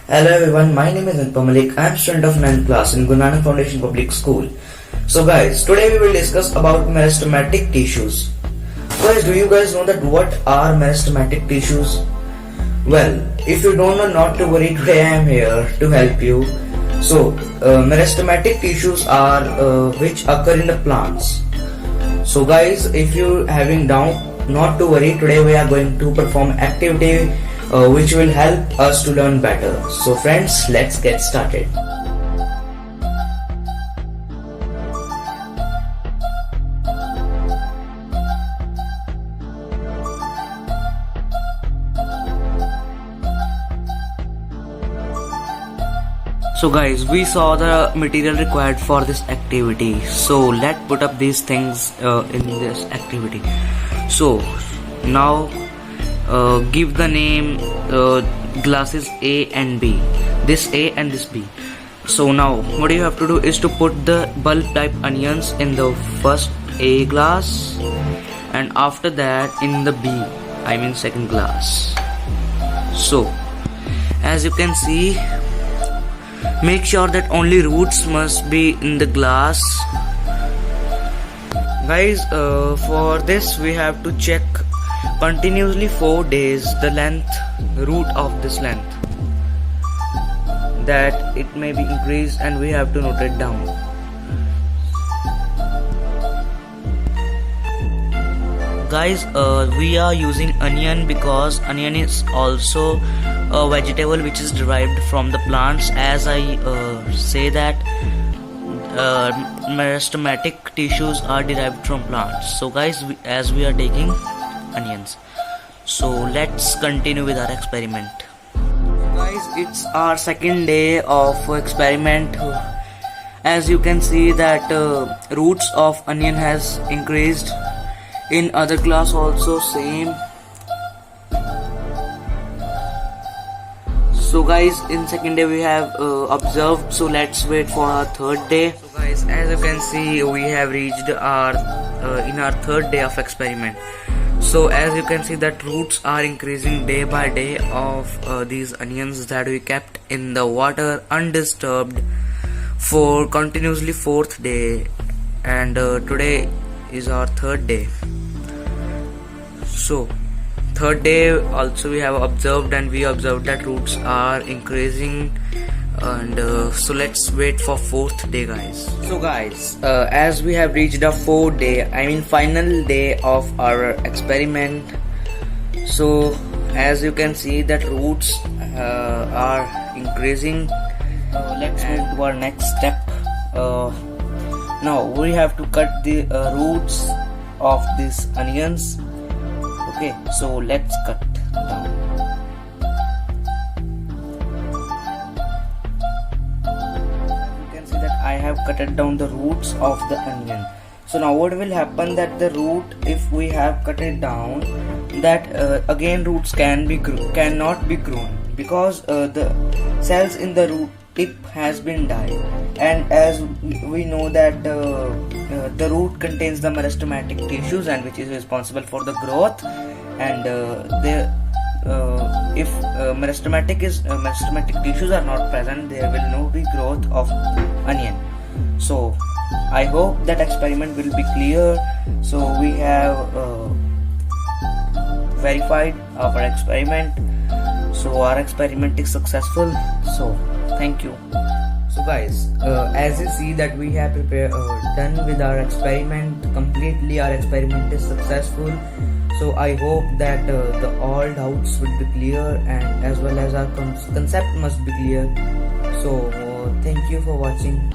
Hello everyone, my name is Anupam Malik. I am student of 9th class in Guru Nanak Foundation Public School. So guys, today we will discuss about meristematic tissues. Guys, do you guys know that what are meristematic tissues? Well, if you don't know, not to worry, today I am here to help you. So, meristematic tissues are which occur in the plants. So guys, if you having doubt, not to worry, today we are going to perform activity which will help us to learn better. So friends, let's get started. So guys, we saw the material required for this activity. So let's put up these things in this activity. So now give the name glasses A and B. This A and this B. So now what you have to do is to put the bulb type onions in the first A glass, and after that in the B, I mean second glass. So as you can see, make sure that only roots must be in the glass. Guys, for this we have to check continuously 4 days the root of this length, that it may be increased, and we have to note it down. Guys, we are using onion because onion is also a vegetable which is derived from the plants, as I say that meristematic tissues are derived from plants. So guys, as we are taking onions, so let's continue with our experiment. Guys, it's our second day of experiment. As you can see that roots of onion has increased. In other class also same. So guys, in second day we have observed. So let's wait for our third day. So guys, as you can see, we have reached our in our third day of experiment. So as you can see that roots are increasing day by day of these onions that we kept in the water undisturbed for continuously 4th day, and today is our third day. So third day also we have observed, and we observed that roots are increasing, and so let's wait for 4th day, guys. So guys, as we have reached the 4th day, I mean final day of our experiment. So as you can see that roots are increasing. Let's move to our next step. Now we have to cut the roots of these onions. Okay, so let's cut down. You can see that I have cut down the roots of the onion. So now what will happen, that the root, if we have cut it down, that again roots cannot be grown, because the cells in the root tip has been died, and as we know that the root contains the meristematic tissues, and which is responsible for the growth, and if meristematic tissues are not present, there will no be growth of onion. So I hope that experiment will be clear. So we have verified our experiment. So our experiment is successful. So thank you. So guys, as you see that we have done with our experiment completely. Our experiment is successful. So I hope that all doubts would be clear, and as well as our concept must be clear. So thank you for watching.